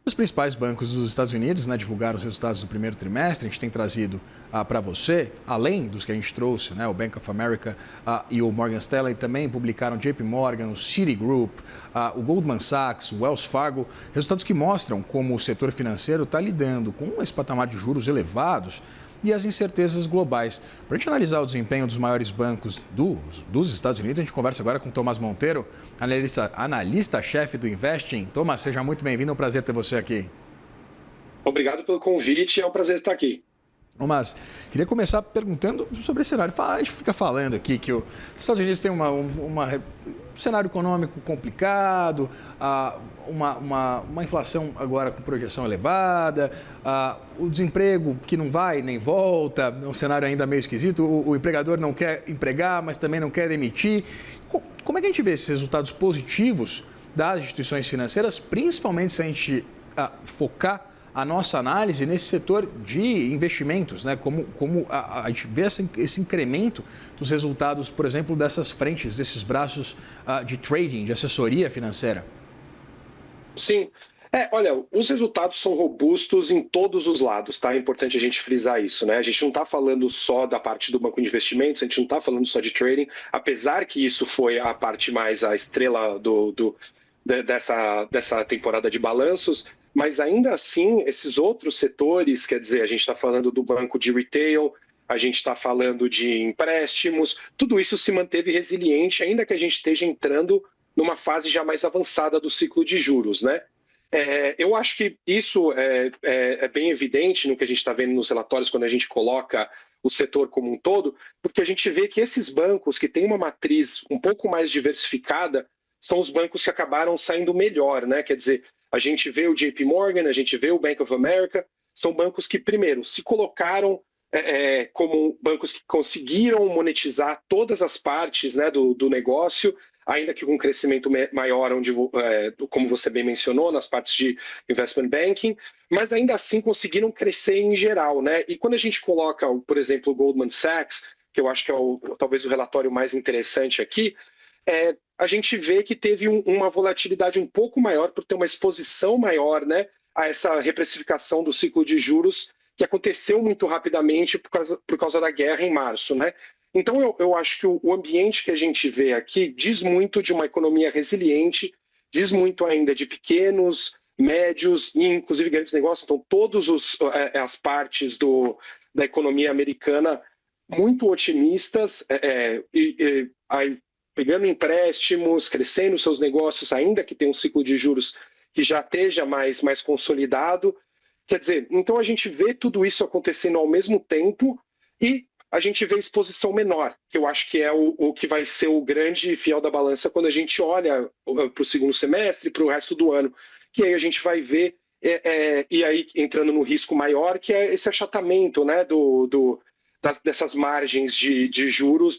Os principais bancos dos Estados Unidos, né, divulgaram os resultados do primeiro trimestre. A gente tem trazido para você, além dos que a gente trouxe, né, o Bank of America e o Morgan Stanley também publicaram JP Morgan, o Citigroup, o Goldman Sachs, o Wells Fargo, resultados que mostram como o setor financeiro está lidando com esse patamar de juros elevados e as incertezas globais. Para a gente analisar o desempenho dos maiores bancos dos Estados Unidos, a gente conversa agora com Tomás Monteiro, analista-chefe do Investing. Tomás, seja muito bem-vindo, é um prazer ter você aqui. Obrigado pelo convite, é um prazer estar aqui. Mas queria começar perguntando sobre esse cenário. A gente fica falando aqui que os Estados Unidos tem um cenário econômico complicado, uma inflação agora com projeção elevada, o desemprego que não vai nem volta, é um cenário ainda meio esquisito, o empregador não quer empregar, mas também não quer demitir. Como é que a gente vê esses resultados positivos das instituições financeiras, principalmente se a gente focar a nossa análise nesse setor de investimentos, né? Como a gente vê esse incremento dos resultados, por exemplo, dessas frentes, desses braços de trading, de assessoria financeira? Sim. Olha, os resultados são robustos em todos os lados, tá? É importante a gente frisar isso, né? A gente não está falando só da parte do banco de investimentos, a gente não está falando só de trading, apesar que isso foi a parte mais, a estrela dessa temporada de balanços, mas ainda assim, esses outros setores, quer dizer, a gente está falando do banco de retail, a gente está falando de empréstimos, tudo isso se manteve resiliente, ainda que a gente esteja entrando numa fase já mais avançada do ciclo de juros, né? Eu acho que isso é bem evidente no que a gente está vendo nos relatórios quando a gente coloca o setor como um todo, porque a gente vê que esses bancos que têm uma matriz um pouco mais diversificada são os bancos que acabaram saindo melhor, né? Quer dizer, a gente vê o JP Morgan, a gente vê o Bank of America, são bancos que, primeiro, se colocaram como bancos que conseguiram monetizar todas as partes, né, do negócio, ainda que com um crescimento maior, como você bem mencionou, nas partes de investment banking, mas ainda assim conseguiram crescer em geral, né? E quando a gente coloca, por exemplo, o Goldman Sachs, que eu acho que é talvez o relatório mais interessante aqui, a gente vê que teve uma volatilidade um pouco maior por ter uma exposição maior, né, a essa reprecificação do ciclo de juros que aconteceu muito rapidamente por causa da guerra em março, né? Então eu acho que o ambiente que a gente vê aqui diz muito de uma economia resiliente, diz muito ainda de pequenos, médios e inclusive grandes negócios. Então todas as partes da economia americana muito otimistas aí pegando empréstimos, crescendo seus negócios, ainda que tenha um ciclo de juros que já esteja mais consolidado. Quer dizer, então a gente vê tudo isso acontecendo ao mesmo tempo e a gente vê exposição menor, que eu acho que é o que vai ser o grande fiel da balança quando a gente olha para o segundo semestre, para o resto do ano, que aí a gente vai ver, e aí entrando no risco maior, que é esse achatamento, né, dessas margens de juros,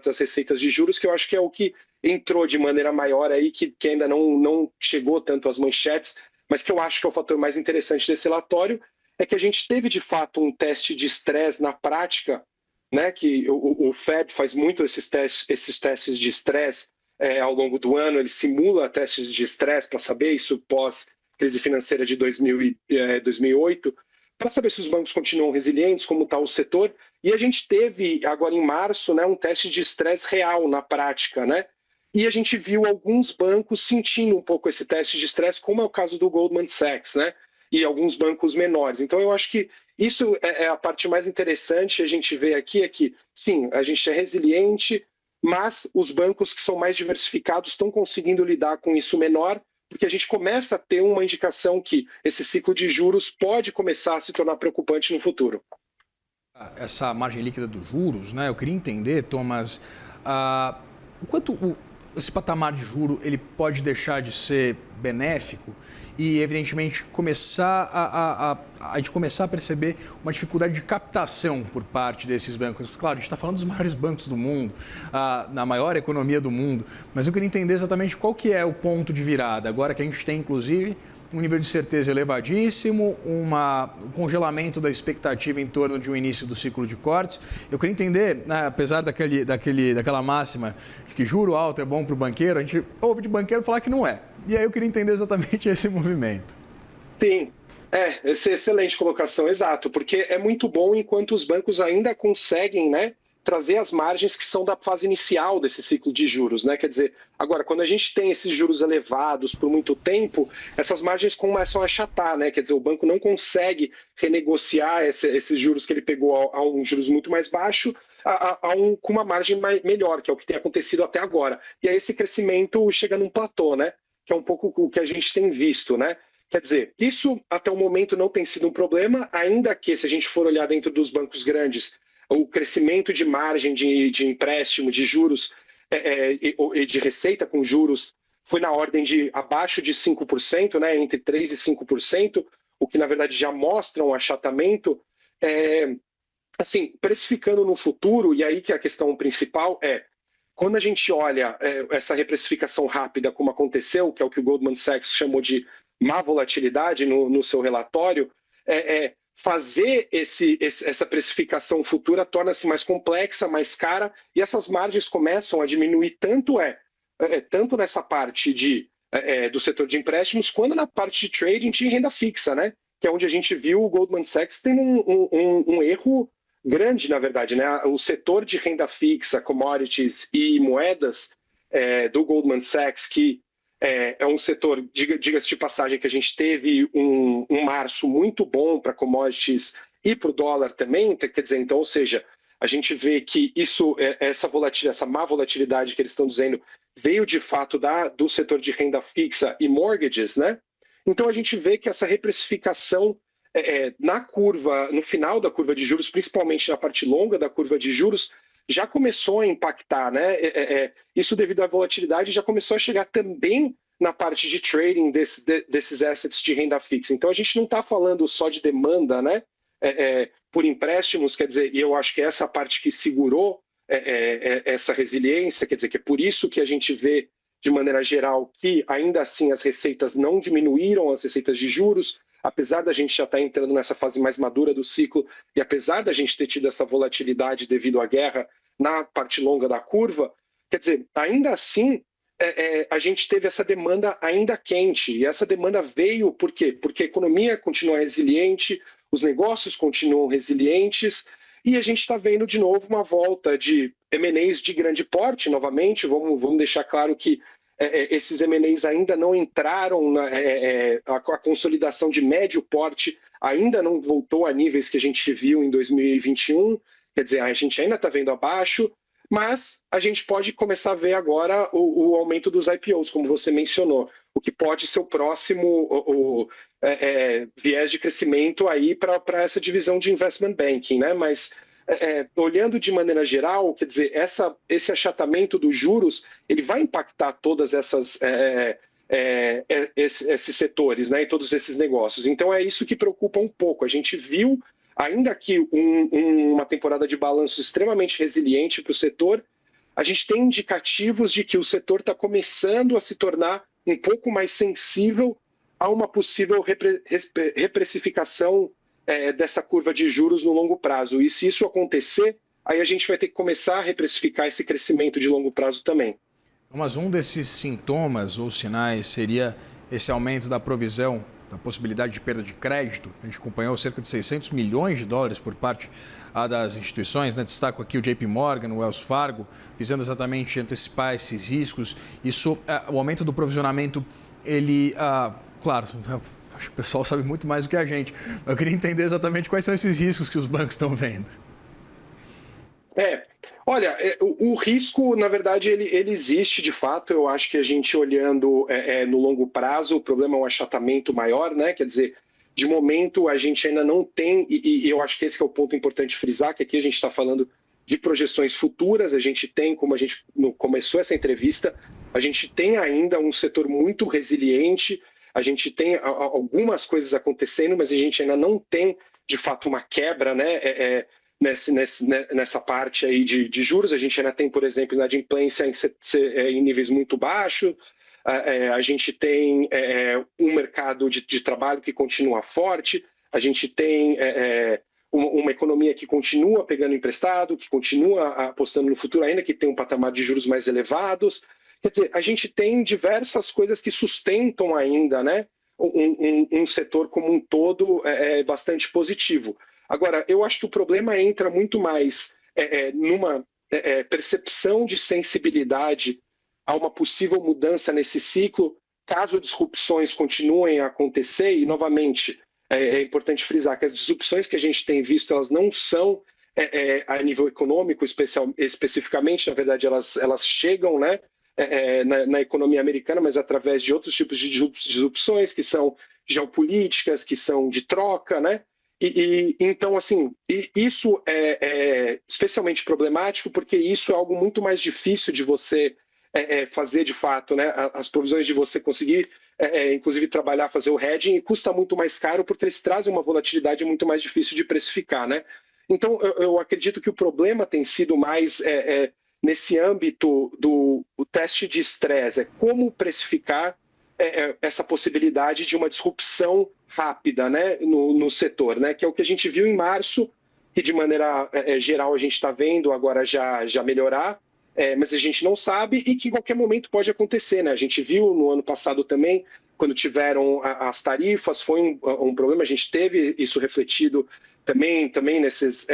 das receitas de juros, que eu acho que é o que entrou de maneira maior aí, que ainda não chegou tanto às manchetes, mas que eu acho que é o fator mais interessante desse relatório, é que a gente teve de fato um teste de estresse na prática, né, que o Fed faz muito esses testes de estresse ao longo do ano, ele simula testes de estresse para saber isso pós-crise financeira de 2008, para saber se os bancos continuam resilientes, como está o setor. E a gente teve, agora em março, né, um teste de estresse real na prática, né? E a gente viu alguns bancos sentindo um pouco esse teste de estresse, como é o caso do Goldman Sachs, né? E alguns bancos menores. Então, eu acho que isso é a parte mais interessante. A gente vê aqui é que, sim, a gente é resiliente, mas os bancos que são mais diversificados estão conseguindo lidar com isso menor, porque a gente começa a ter uma indicação que esse ciclo de juros pode começar a se tornar preocupante no futuro. Essa margem líquida dos juros, né? Eu queria entender, Thomas, o quanto esse patamar de juro ele pode deixar de ser benéfico e, evidentemente, a gente começar a perceber uma dificuldade de captação por parte desses bancos. Claro, a gente está falando dos maiores bancos do mundo, na maior economia do mundo, mas eu queria entender exatamente qual que é o ponto de virada, agora que a gente tem, inclusive, um nível de certeza elevadíssimo, um congelamento da expectativa em torno de um início do ciclo de cortes. Eu queria entender, né, apesar daquela máxima de que juro alto é bom para o banqueiro, a gente ouve de banqueiro falar que não é. E aí eu queria entender exatamente esse movimento. Sim, excelente colocação, exato, porque é muito bom enquanto os bancos ainda conseguem, né, trazer as margens que são da fase inicial desse ciclo de juros, né? Quer dizer, agora, quando a gente tem esses juros elevados por muito tempo, essas margens começam a achatar, né? Quer dizer, o banco não consegue renegociar esses juros que ele pegou a um juros muito mais baixo com uma margem melhor, que é o que tem acontecido até agora. E aí esse crescimento chega num platô, né? Que é um pouco o que a gente tem visto, né? Quer dizer, isso até o momento não tem sido um problema, ainda que, se a gente for olhar dentro dos bancos grandes, o crescimento de margem de empréstimo, de juros e de receita com juros foi na ordem de abaixo de 5%, né, entre 3% e 5%, o que na verdade já mostra um achatamento. Assim, precificando no futuro, e aí que a questão principal quando a gente olha essa reprecificação rápida como aconteceu, que é o que o Goldman Sachs chamou de má volatilidade no seu relatório, fazer essa precificação futura torna-se mais complexa, mais cara, e essas margens começam a diminuir tanto nessa parte do setor de empréstimos, quanto na parte de trading de renda fixa, né? Que é onde a gente viu o Goldman Sachs tendo um erro grande, na verdade, né? O setor de renda fixa, commodities e moedas do Goldman Sachs, que é um setor, diga-se de passagem, que a gente teve um março muito bom para commodities e para o dólar também, quer dizer, então, ou seja, a gente vê que essa má volatilidade que eles estão dizendo veio de fato do setor de renda fixa e mortgages, né? Então a gente vê que essa reprecificação na curva, no final da curva de juros, principalmente na parte longa da curva de juros, já começou a impactar, né? Isso devido à volatilidade já começou a chegar também na parte de trading desses assets de renda fixa. Então a gente não está falando só de demanda, né? Por empréstimos, quer dizer, e eu acho que essa parte que segurou essa resiliência, quer dizer, que é por isso que a gente vê de maneira geral que ainda assim as receitas não diminuíram, as receitas de juros, apesar da gente já estar entrando nessa fase mais madura do ciclo e apesar da gente ter tido essa volatilidade devido à guerra na parte longa da curva, quer dizer, ainda assim a gente teve essa demanda ainda quente, e essa demanda veio por quê? Porque a economia continua resiliente, os negócios continuam resilientes, e a gente está vendo de novo uma volta de M&As de grande porte, novamente, vamos deixar claro que esses M&As ainda não entraram, a consolidação de médio porte ainda não voltou a níveis que a gente viu em 2021, quer dizer, a gente ainda está vendo abaixo, mas a gente pode começar a ver agora o aumento dos IPOs, como você mencionou, o que pode ser o próximo viés de crescimento aí para essa divisão de investment banking, né? Mas olhando de maneira geral, quer dizer, esse achatamento dos juros, ele vai impactar todas esses setores, né, e todos esses negócios. Então é isso que preocupa um pouco. A gente viu, ainda que uma temporada de balanço extremamente resiliente para o setor, a gente tem indicativos de que o setor está começando a se tornar um pouco mais sensível a uma possível reprecificação dessa curva de juros no longo prazo. E se isso acontecer, aí a gente vai ter que começar a reprecificar esse crescimento de longo prazo também. Mas um desses sintomas ou sinais seria esse aumento da provisão, da possibilidade de perda de crédito. A gente acompanhou cerca de 600 milhões de dólares por parte das instituições, né? Destaco aqui o JP Morgan, o Wells Fargo, visando exatamente antecipar esses riscos. Isso, o aumento do provisionamento, ele, claro, acho que o pessoal sabe muito mais do que a gente. Eu queria entender exatamente quais são esses riscos que os bancos estão vendo. Olha, o risco, na verdade, ele existe de fato. Eu acho que a gente olhando no longo prazo, o problema é um achatamento maior, né? Quer dizer, de momento a gente ainda não tem, e eu acho que esse que é o ponto importante frisar, que aqui a gente está falando de projeções futuras, a gente tem, como a gente começou essa entrevista, a gente tem ainda um setor muito resiliente, a gente tem algumas coisas acontecendo, mas a gente ainda não tem, de fato, uma quebra, né? Nessa parte aí de juros. A gente ainda tem, por exemplo, inadimplência em níveis muito baixos, a gente tem um mercado de trabalho que continua forte, a gente tem uma economia que continua pegando emprestado, que continua apostando no futuro, ainda que tem um patamar de juros mais elevados. Quer dizer, a gente tem diversas coisas que sustentam ainda, né, um setor como um todo bastante positivo. Agora, eu acho que o problema entra muito mais numa percepção de sensibilidade a uma possível mudança nesse ciclo, caso disrupções continuem a acontecer, e novamente é importante frisar que as disrupções que a gente tem visto, elas não são a nível econômico especificamente, na verdade elas chegam, né, na economia americana, mas através de outros tipos de disrupções que são geopolíticas, que são de troca, né? Então, assim, isso é especialmente problemático porque isso é algo muito mais difícil de você fazer de fato, né? As provisões de você conseguir, inclusive, trabalhar, fazer o hedging, custa muito mais caro porque eles trazem uma volatilidade muito mais difícil de precificar, né? Então, eu acredito que o problema tem sido mais nesse âmbito do teste de estresse, como precificar essa possibilidade de uma disrupção rápida, né, no setor, né, que é o que a gente viu em março, que de maneira geral a gente está vendo agora já melhorar, mas a gente não sabe e que em qualquer momento pode acontecer, né? A gente viu no ano passado também, quando tiveram as tarifas, foi um problema, a gente teve isso refletido também nesses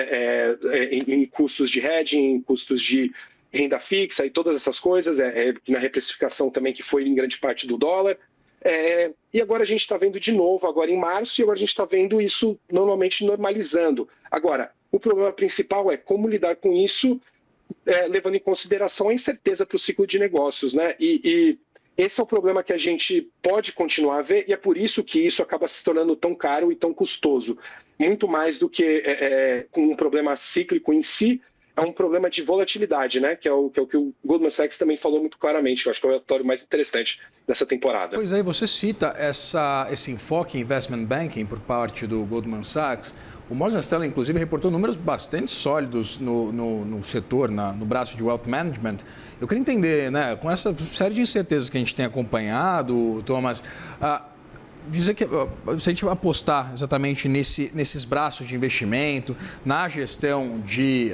em custos de hedging, em custos de renda fixa e todas essas coisas, na reprecificação também que foi em grande parte do dólar. E agora a gente está vendo de novo, agora em março, e agora a gente está vendo isso normalmente normalizando. Agora, o problema principal é como lidar com isso, levando em consideração a incerteza para o ciclo de negócios, né? E esse é o problema que a gente pode continuar a ver, e é por isso que isso acaba se tornando tão caro e tão custoso. Muito mais do que com um problema cíclico em si, é um problema de volatilidade, né? Que é o que o Goldman Sachs também falou muito claramente, que eu acho que é o relatório mais interessante dessa temporada. Pois é, você cita esse enfoque em investment banking por parte do Goldman Sachs. O Morgan Stanley, inclusive, reportou números bastante sólidos no setor, no braço de wealth management. Eu queria entender, né, com essa série de incertezas que a gente tem acompanhado, Thomas, dizer que se a gente apostar exatamente nesses braços de investimento, na gestão de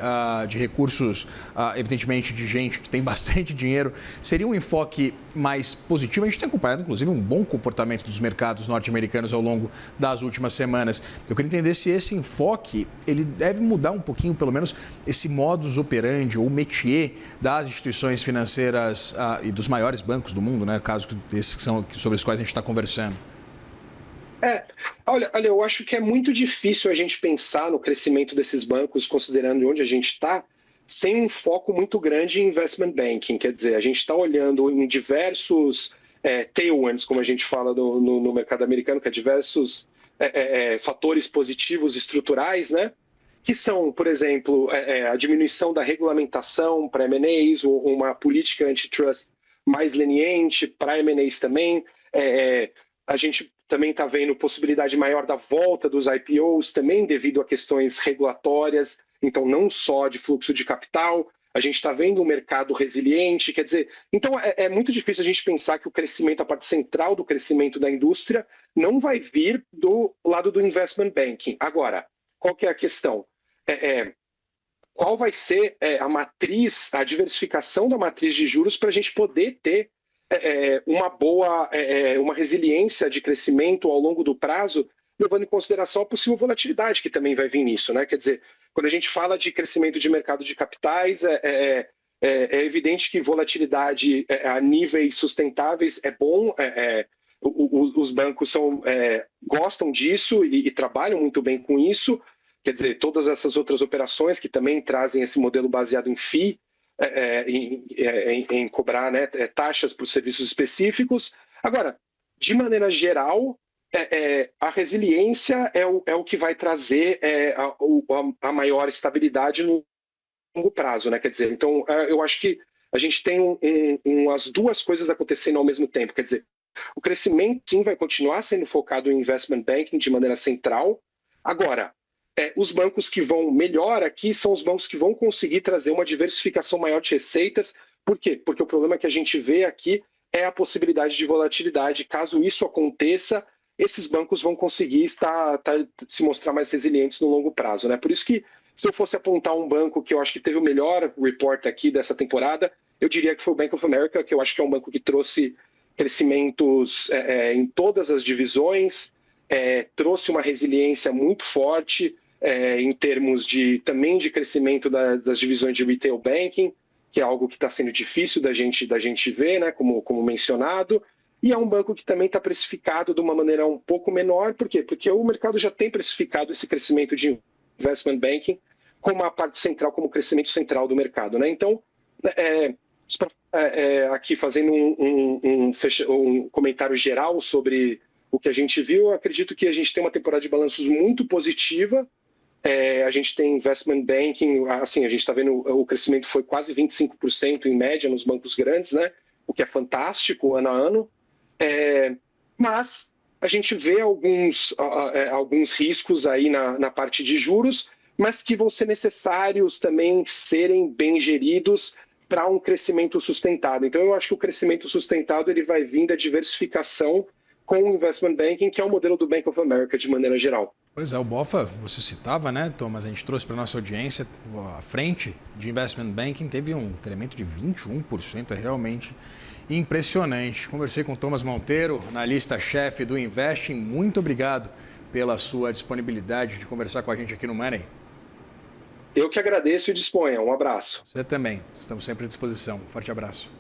recursos, evidentemente de gente que tem bastante dinheiro, seria um enfoque mais positivo? A gente tem acompanhado, inclusive, um bom comportamento dos mercados norte-americanos ao longo das últimas semanas. Eu queria entender se esse enfoque ele deve mudar um pouquinho, pelo menos, esse modus operandi ou métier das instituições financeiras e dos maiores bancos do mundo, né? Caso desses que são sobre os quais a gente está conversando. Olha, eu acho que é muito difícil a gente pensar no crescimento desses bancos, considerando onde a gente está, sem um foco muito grande em investment banking. Quer dizer, a gente está olhando em diversos tailwinds, como a gente fala no mercado americano, que é diversos fatores positivos estruturais, né? Que são, por exemplo, a diminuição da regulamentação para M&As, uma política antitrust mais leniente para M&As também. A gente também está vendo possibilidade maior da volta dos IPOs, também devido a questões regulatórias, então não só de fluxo de capital. A gente está vendo um mercado resiliente, quer dizer, então é muito difícil a gente pensar que o crescimento, a parte central do crescimento da indústria, não vai vir do lado do investment banking. Agora, qual que é a questão? Qual vai ser a matriz, a diversificação da matriz de juros para a gente poder ter uma resiliência de crescimento ao longo do prazo, levando em consideração a possível volatilidade que também vai vir nisso, né? Quer dizer, quando a gente fala de crescimento de mercado de capitais, é evidente que volatilidade a níveis sustentáveis é bom, os bancos gostam disso e trabalham muito bem com isso, quer dizer, todas essas outras operações que também trazem esse modelo baseado em FII, em cobrar, né, taxas por serviços específicos. Agora, de maneira geral, a resiliência é o que vai trazer a maior estabilidade no longo prazo, né? Quer dizer, então eu acho que a gente tem as duas coisas acontecendo ao mesmo tempo. Quer dizer, o crescimento sim vai continuar sendo focado em investment banking de maneira central. Agora, os bancos que vão melhor aqui são os bancos que vão conseguir trazer uma diversificação maior de receitas. Por quê? Porque o problema que a gente vê aqui é a possibilidade de volatilidade. Caso isso aconteça, esses bancos vão conseguir se mostrar mais resilientes no longo prazo, né? Por isso que, se eu fosse apontar um banco que eu acho que teve o melhor report aqui dessa temporada, eu diria que foi o Bank of America, que eu acho que é um banco que trouxe crescimentos em todas as divisões, trouxe uma resiliência muito forte em termos também de crescimento das divisões de retail banking, que é algo que está sendo difícil da gente ver, né, como mencionado, e é um banco que também está precificado de uma maneira um pouco menor. Por quê? Porque o mercado já tem precificado esse crescimento de investment banking como a parte central, como o crescimento central do mercado, né? Então, aqui fazendo um comentário geral sobre o que a gente viu, eu acredito que a gente tem uma temporada de balanços muito positiva. A gente tem investment banking, assim, a gente está vendo o crescimento foi quase 25% em média nos bancos grandes, né? O que é fantástico ano a ano. Mas a gente vê alguns riscos aí na parte de juros, mas que vão ser necessários também serem bem geridos para um crescimento sustentado. Então, eu acho que o crescimento sustentado ele vai vir da diversificação com o investment banking, que é o modelo do Bank of America de maneira geral. Pois é, o BOFA, você citava, né, Thomas? A gente trouxe para a nossa audiência, a frente de investment banking teve um incremento de 21%, é realmente impressionante. Conversei com o Thomas Monteiro, analista-chefe do Investing. Muito obrigado pela sua disponibilidade de conversar com a gente aqui no Money. Eu que agradeço e disponha. Um abraço. Você também. Estamos sempre à disposição. Forte abraço.